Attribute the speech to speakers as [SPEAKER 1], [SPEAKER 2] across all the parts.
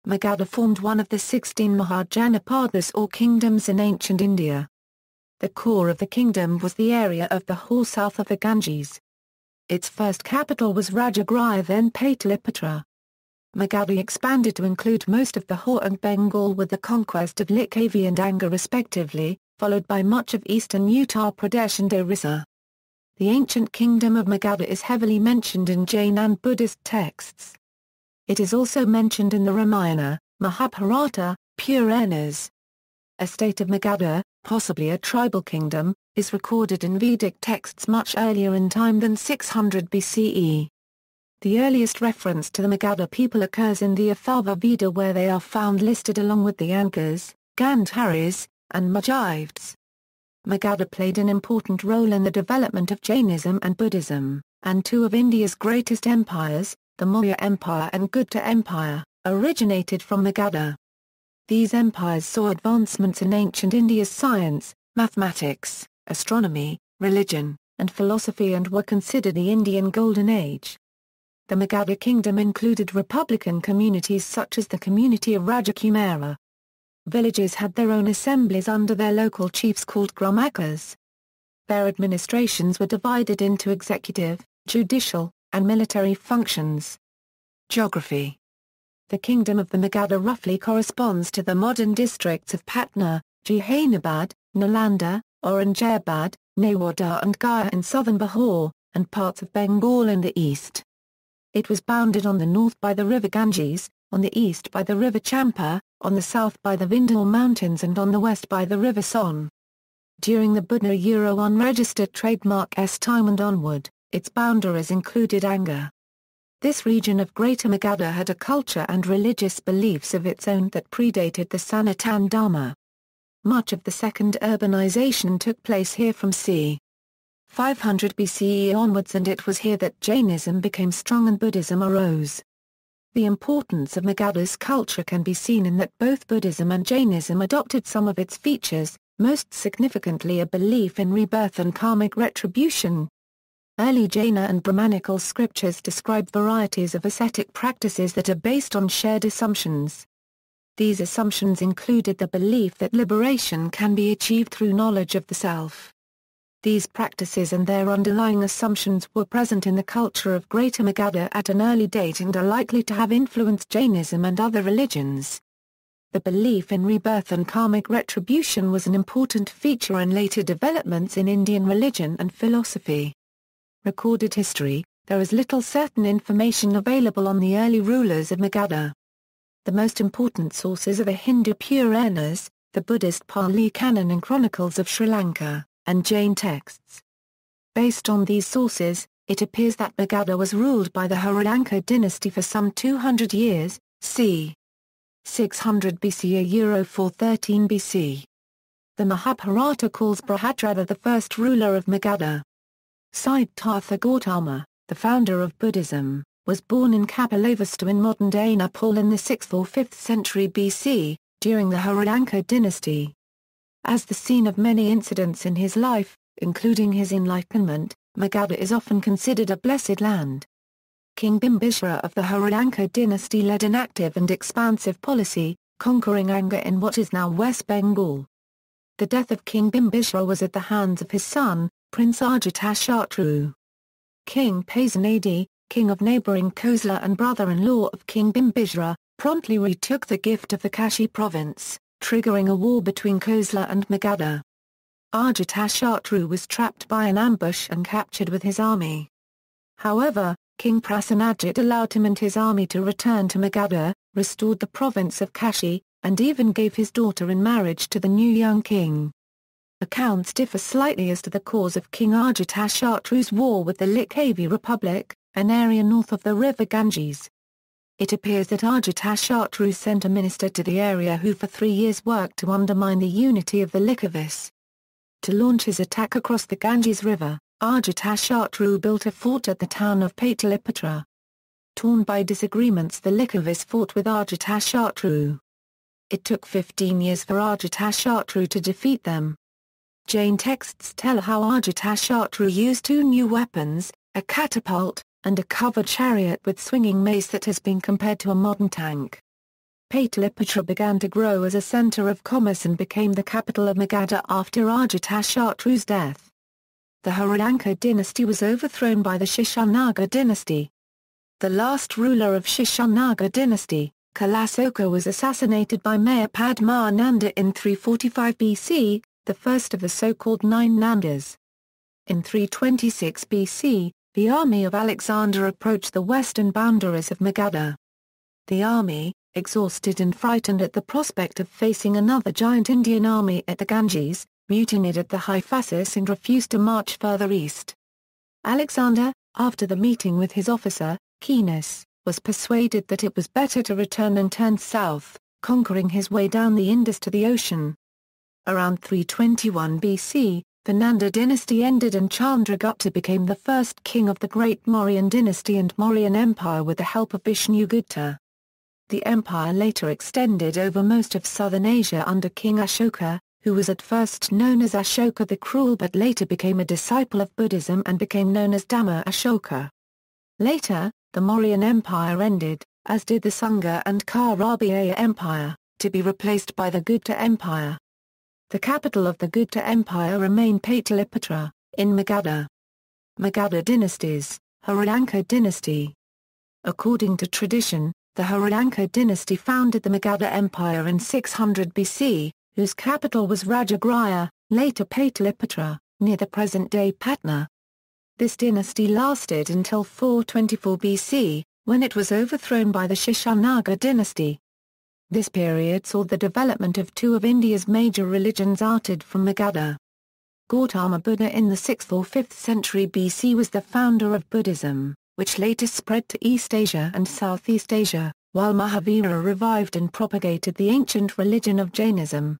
[SPEAKER 1] Magadha formed one of the 16 Mahā-Janapadas or kingdoms in ancient India. The core of the kingdom was the area of Bihar south of the Ganges. Its first capital was Rajagriha, then Pataliputra. Magadha expanded to include most of Bihar and Bengal with the conquest of Licchavi and Anga respectively, followed by much of eastern Uttar Pradesh and Orissa. The ancient kingdom of Magadha is heavily mentioned in Jain and Buddhist texts. It is also mentioned in the Ramayana, Mahabharata, Puranas. A state of Magadha, possibly a tribal kingdom, is recorded in Vedic texts much earlier in time than 600 BCE. The earliest reference to the Magadha people occurs in the Atharva-Veda, where they are found listed along with the Angas, Gandharis, and Mujavats. Magadha played an important role in the development of Jainism and Buddhism, and two of India's greatest empires, the Maurya Empire and Gupta Empire, originated from Magadha. These empires saw advancements in ancient India's science, mathematics, astronomy, religion, and philosophy and were considered the Indian Golden Age. The Magadha kingdom included republican communities such as the community of Rajakumara. Villages had their own assemblies under their local chiefs called Gramakas. Their administrations were divided into executive, judicial, and military functions. Geography. The kingdom of the Magadha roughly corresponds to the modern districts of Patna, Jehanabad, Nalanda, Aurangabad, Nawada and Gaya in southern Bihar, and parts of Bengal in the east. It was bounded on the north by the river Ganges, on the east by the river Champa, on the south by the Vindhya Mountains and on the west by the river Son. During the Buddha-Euro unregistered trademark S time and onward, its boundaries included Anga. This region of Greater Magadha had a culture and religious beliefs of its own that predated the Sanatana Dharma. Much of the second urbanization took place here from c. 500 BCE onwards, and it was here that Jainism became strong and Buddhism arose. The importance of Magadha's culture can be seen in that both Buddhism and Jainism adopted some of its features, most significantly a belief in rebirth and karmic retribution. Early Jaina and Brahmanical scriptures describe varieties of ascetic practices that are based on shared assumptions. These assumptions included the belief that liberation can be achieved through knowledge of the self. These practices and their underlying assumptions were present in the culture of Greater Magadha at an early date and are likely to have influenced Jainism and other religions. The belief in rebirth and karmic retribution was an important feature in later developments in Indian religion and philosophy. Recorded history. There is little certain information available on the early rulers of Magadha. The most important sources are the Hindu Puranas, the Buddhist Pali Canon and Chronicles of Sri Lanka, and Jain texts. Based on these sources, it appears that Magadha was ruled by the Harinaka dynasty for some 200 years, c. 600 BC 413 BC. The Mahabharata calls Brihadrata the first ruler of Magadha. Siddhartha Gautama, the founder of Buddhism, was born in Kapilavastu in modern-day Nepal in the 6th or 5th century BC, during the Harinaka dynasty. As the scene of many incidents in his life, including his enlightenment, Magadha is often considered a blessed land. King Bimbisara of the Harinaka dynasty led an active and expansive policy, conquering Anga in what is now West Bengal. The death of King Bimbisara was at the hands of his son, Prince Ajatashatru. King Pasenadi, king of neighbouring Kosala and brother-in-law of King Bimbisara, promptly retook the gift of the Kashi province, triggering a war between Kosala and Magadha. Ajatashatru was trapped by an ambush and captured with his army. However, King Prasenajit allowed him and his army to return to Magadha, restored the province of Kashi, and even gave his daughter in marriage to the new young king. Accounts differ slightly as to the cause of King Ajatashatru's war with the Licchavi Republic, an area north of the river Ganges. It appears that Ajatashatru sent a minister to the area who for 3 years worked to undermine the unity of the Licchavis. To launch his attack across the Ganges River, Ajatashatru built a fort at the town of Pataliputra. Torn by disagreements, the Licchavis fought with Ajatashatru. It took 15 years for Ajatashatru to defeat them. Jain texts tell how Ajatashatru used 2 new weapons, a catapult, and a covered chariot with swinging mace that has been compared to a modern tank. Pataliputra began to grow as a center of commerce and became the capital of Magadha after Ajatashatru's death. The Haryanka dynasty was overthrown by the Shishanaga dynasty. The last ruler of Shishanaga dynasty, Kalasoka, was assassinated by Mayapadmananda in 345 BC, the first of the so-called nine Nandas. In 326 BC, the army of Alexander approached the western boundaries of Magadha. The army, exhausted and frightened at the prospect of facing another giant Indian army at the Ganges, mutinied at the Hyphasis and refused to march further east. Alexander, after the meeting with his officer, Keenus, was persuaded that it was better to return and turn south, conquering his way down the Indus to the ocean. Around 321 BC, the Nanda dynasty ended and Chandragupta became the first king of the great Mauryan dynasty and Mauryan Empire with the help of Vishnugupta. The empire later extended over most of southern Asia under King Ashoka, who was at first known as Ashoka the Cruel but later became a disciple of Buddhism and became known as Dhamma Ashoka. Later, the Mauryan Empire ended, as did the Sanga and Karabaya Empire, to be replaced by the Gupta Empire. The capital of the Gupta Empire remained Pataliputra, in Magadha. Magadha dynasties, Haryanka dynasty. According to tradition, the Haryanka dynasty founded the Magadha Empire in 600 BC, whose capital was Rajagriha, later Pataliputra, near the present-day Patna. This dynasty lasted until 424 BC, when it was overthrown by the Shishanaga dynasty. This period saw the development of two of India's major religions arted from Magadha. Gautama Buddha in the 6th or 5th century BC was the founder of Buddhism, which later spread to East Asia and Southeast Asia, while Mahavira revived and propagated the ancient religion of Jainism.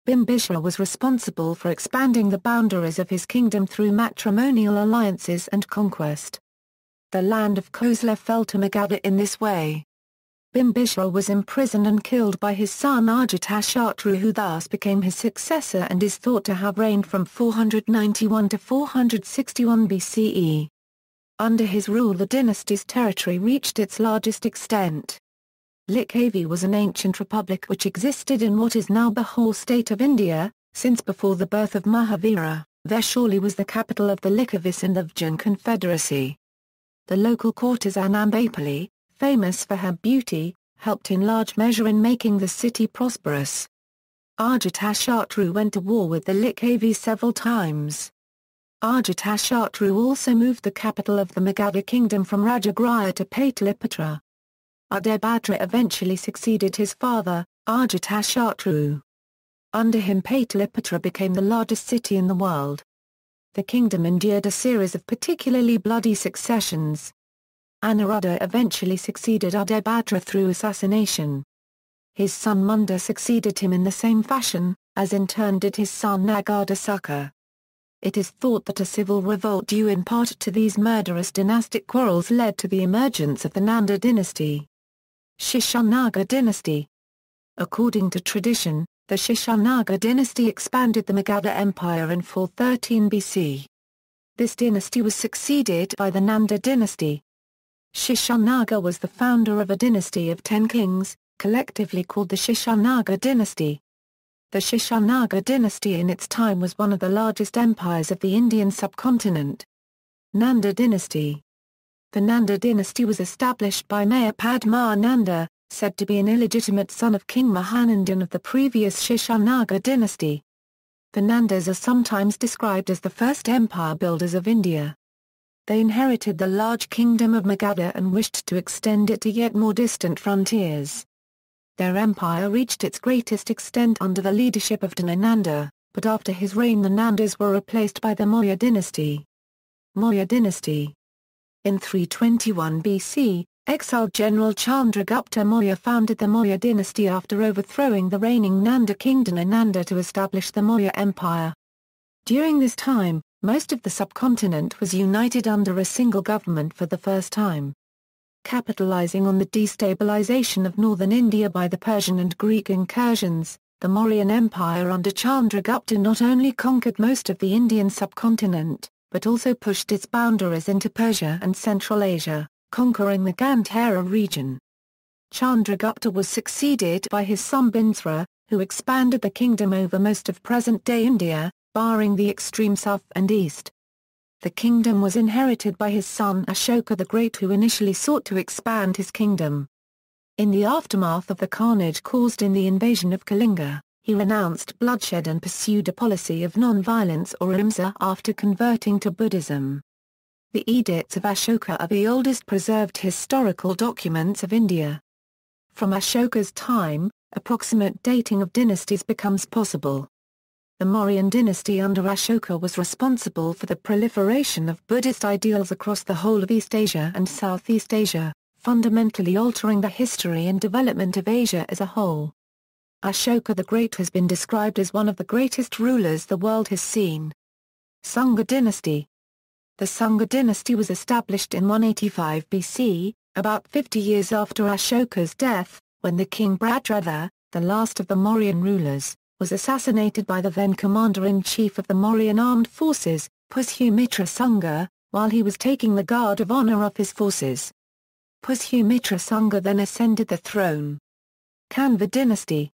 [SPEAKER 1] Bimbisara was responsible for expanding the boundaries of his kingdom through matrimonial alliances and conquest. The land of Kosala fell to Magadha in this way. Bimbisara was imprisoned and killed by his son Ajatashatru, who thus became his successor and is thought to have reigned from 491 to 461 BCE. Under his rule the dynasty's territory reached its largest extent. Licchavi was an ancient republic which existed in what is now the whole state of India, since before the birth of Mahavira, Vaishali was the capital of the Licchavis and of Jain confederacy. The local courtesan Ambapali, famous for her beauty, helped in large measure in making the city prosperous. Ajatashatru went to war with the Licchavis several times. Ajatashatru also moved the capital of the Magadha kingdom from Rajagriha to Pataliputra. Adebhadra eventually succeeded his father, Ajatashatru. Under him Pataliputra became the largest city in the world. The kingdom endured a series of particularly bloody successions. Anuruddha eventually succeeded Adebhadra through assassination. His son Munda succeeded him in the same fashion, as in turn did his son Nagadasaka. It is thought that a civil revolt due in part to these murderous dynastic quarrels led to the emergence of the Nanda dynasty. Shishanaga dynasty. According to tradition, the Shishanaga dynasty expanded the Magadha Empire in 413 BC. This dynasty was succeeded by the Nanda dynasty. Shishanaga was the founder of a dynasty of 10 kings, collectively called the Shishanaga dynasty. The Shishanaga dynasty in its time was one of the largest empires of the Indian subcontinent. Nanda dynasty. The Nanda dynasty was established by Mayapadmananda, said to be an illegitimate son of King Mahanandan of the previous Shishanaga dynasty. The Nandas are sometimes described as the first empire builders of India. They inherited the large kingdom of Magadha and wished to extend it to yet more distant frontiers. Their empire reached its greatest extent under the leadership of Dhanananda, but after his reign the Nandas were replaced by the Maurya dynasty. Maurya dynasty. In 321 BC, exiled General Chandragupta Maurya founded the Maurya dynasty after overthrowing the reigning Nanda king Dhanananda to establish the Maurya Empire. During this time, most of the subcontinent was united under a single government for the first time. Capitalizing on the destabilization of northern India by the Persian and Greek incursions, the Mauryan Empire under Chandragupta not only conquered most of the Indian subcontinent, but also pushed its boundaries into Persia and Central Asia, conquering the Gandhara region. Chandragupta was succeeded by his son Binsra, who expanded the kingdom over most of present-day India, barring the extreme south and east. The kingdom was inherited by his son Ashoka the Great, who initially sought to expand his kingdom. In the aftermath of the carnage caused in the invasion of Kalinga, he renounced bloodshed and pursued a policy of non-violence or ahimsa after converting to Buddhism. The edicts of Ashoka are the oldest preserved historical documents of India. From Ashoka's time, approximate dating of dynasties becomes possible. The Mauryan dynasty under Ashoka was responsible for the proliferation of Buddhist ideals across the whole of East Asia and Southeast Asia, fundamentally altering the history and development of Asia as a whole. Ashoka the Great has been described as one of the greatest rulers the world has seen. Sanga dynasty. The Sanga dynasty was established in 185 BC, about 50 years after Ashoka's death, when the king Bhadratha, the last of the Mauryan rulers, was assassinated by the then commander-in-chief of the Mauryan armed forces, Pushumitra Sanga, while he was taking the guard of honor of his forces. Pushumitra Sanga then ascended the throne. Kanva dynasty.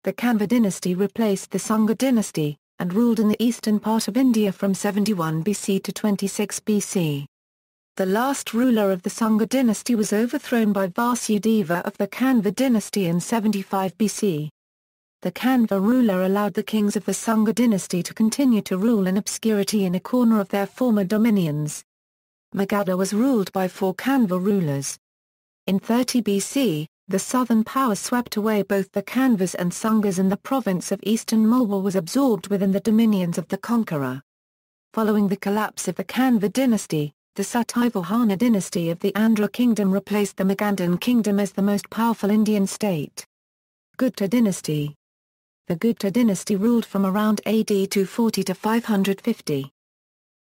[SPEAKER 1] The Kanva dynasty replaced the Sanga dynasty, and ruled in the eastern part of India from 71 BC to 26 BC. The last ruler of the Sanga dynasty was overthrown by Vasudeva of the Kanva dynasty in 75 BC. The Kanva ruler allowed the kings of the Sanga dynasty to continue to rule in obscurity in a corner of their former dominions. Magadha was ruled by 4 Kanva rulers. In 30 BC, the southern power swept away both the Kanvas and Sangas, and the province of eastern Malwa was absorbed within the dominions of the conqueror. Following the collapse of the Kanva dynasty, the Satavahana dynasty of the Andhra kingdom replaced the Magadhan kingdom as the most powerful Indian state. Gupta dynasty. The Gupta dynasty ruled from around AD 240 to 550.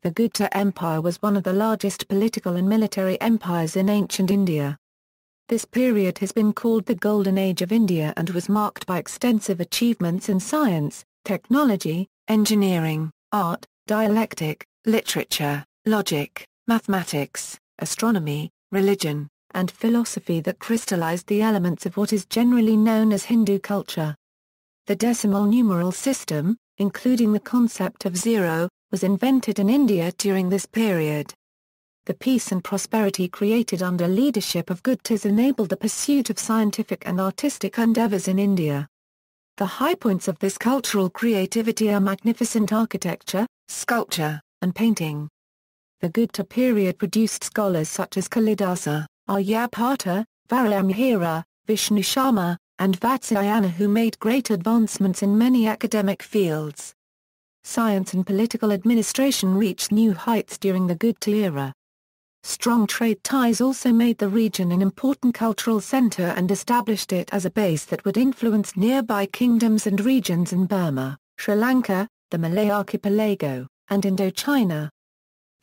[SPEAKER 1] The Gupta Empire was one of the largest political and military empires in ancient India. This period has been called the Golden Age of India and was marked by extensive achievements in science, technology, engineering, art, dialectic, literature, logic, mathematics, astronomy, religion, and philosophy that crystallized the elements of what is generally known as Hindu culture. The decimal numeral system, including the concept of zero, was invented in India during this period. The peace and prosperity created under leadership of Guptas enabled the pursuit of scientific and artistic endeavors in India. The high points of this cultural creativity are magnificent architecture, sculpture, and painting. The Gupta period produced scholars such as Kalidasa, Aryabhata, Varamihira, Vishnu Sharma, and Vatsyayana, who made great advancements in many academic fields. Science and political administration reached new heights during the Gupta era. Strong trade ties also made the region an important cultural center and established it as a base that would influence nearby kingdoms and regions in Burma, Sri Lanka, the Malay archipelago, and Indochina.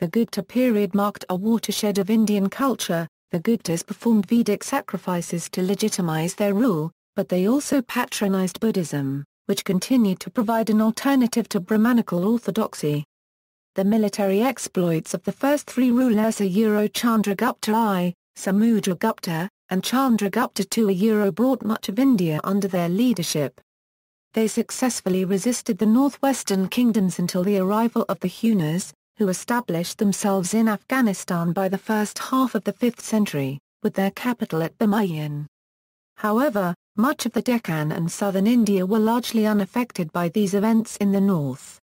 [SPEAKER 1] The Gupta period marked a watershed of Indian culture. The Guptas performed Vedic sacrifices to legitimize their rule, but they also patronized Buddhism, which continued to provide an alternative to Brahmanical orthodoxy. The military exploits of the first 3 rulers Chandragupta I, Samudragupta, and Chandragupta II brought much of India under their leadership. They successfully resisted the northwestern kingdoms until the arrival of the Hunas, who established themselves in Afghanistan by the first half of the 5th century, with their capital at Bamiyan. However, much of the Deccan and southern India were largely unaffected by these events in the north.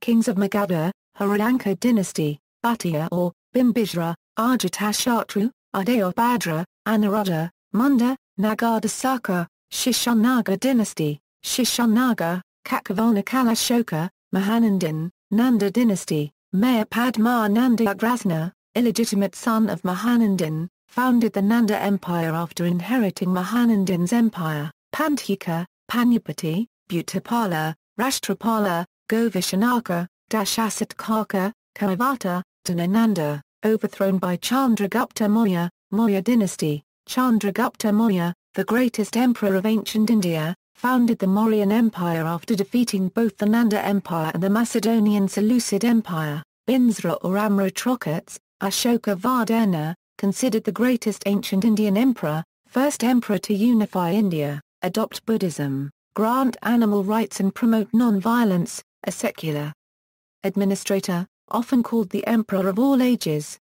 [SPEAKER 1] Kings of Magadha, Haryanka dynasty, Bhatia or Bimbisara, Ajatashatru, Udayabhadra, Anuruddha, Munda, Nagadasaka, Shishanaga dynasty, Shishanaga, Kakavalakala Ashoka, Mahanandan, Nanda dynasty, Mayapadmananda Agrasna, illegitimate son of Mahanandan, founded the Nanda Empire after inheriting Mahanandan's empire. Panthika, Panyapati, Bhutapala, Rashtrapala, Govishanaka, Dashasatkaka, Kaivata, Dhanananda, overthrown by Chandragupta Maurya, Maurya dynasty. Chandragupta Maurya, the greatest emperor of ancient India, founded the Mauryan Empire after defeating both the Nanda Empire and the Macedonian Seleucid Empire. Binsra or Amratrokhats, Ashoka Vardhana, considered the greatest ancient Indian emperor, first emperor to unify India, adopt Buddhism, grant animal rights and promote non-violence, a secular administrator, often called the emperor of all ages.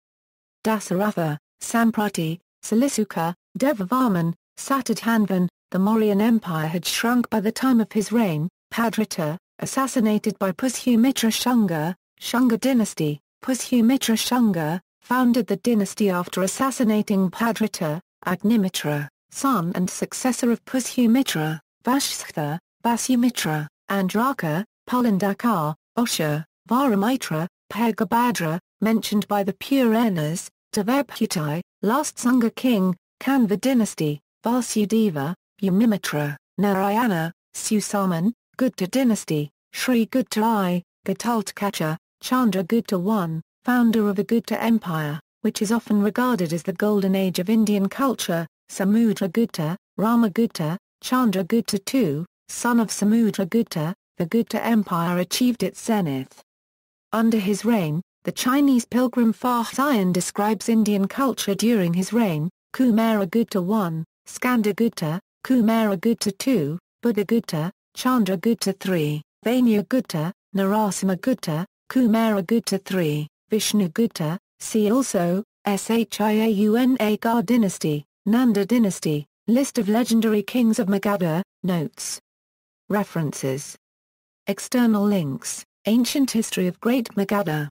[SPEAKER 1] Dasaratha, Samprati, Salisuka, Devavarman, Satadhanvan, the Mauryan Empire had shrunk by the time of his reign. Padrita, assassinated by Pushumitra Shunga, Shunga dynasty. Pushumitra Shunga, founded the dynasty after assassinating Padrita, Agnimitra, son and successor of Pushumitra, Vashistha, Vasumitra, Andraka, Pulandakar, Osha, Varamitra, Pegabhadra, mentioned by the Puranas, Devaphuti, last Sunga king, Kanva dynasty, Vasudeva, Yamimitra, Narayana, Susaman, Gupta dynasty, Sri Gupta I, Ghutaltkacha, Chandragupta I, founder of the Gupta Empire, which is often regarded as the golden age of Indian culture, Samudragupta, Ramagupta, Chandragupta II, son of Samudragupta. The Gupta Empire achieved its zenith. Under his reign, the Chinese pilgrim Faxian describes Indian culture during his reign: Kumaragupta I, Skandagupta, Kumaragupta II, Buddhagupta, Chandragupta III, Vanyagupta, Narasimhagupta, Kumaragupta III, Vishnugupta. See also, Shiauna Gar dynasty, Nanda dynasty, list of legendary kings of Magadha, notes. References. External links, Ancient History of Great Magadha.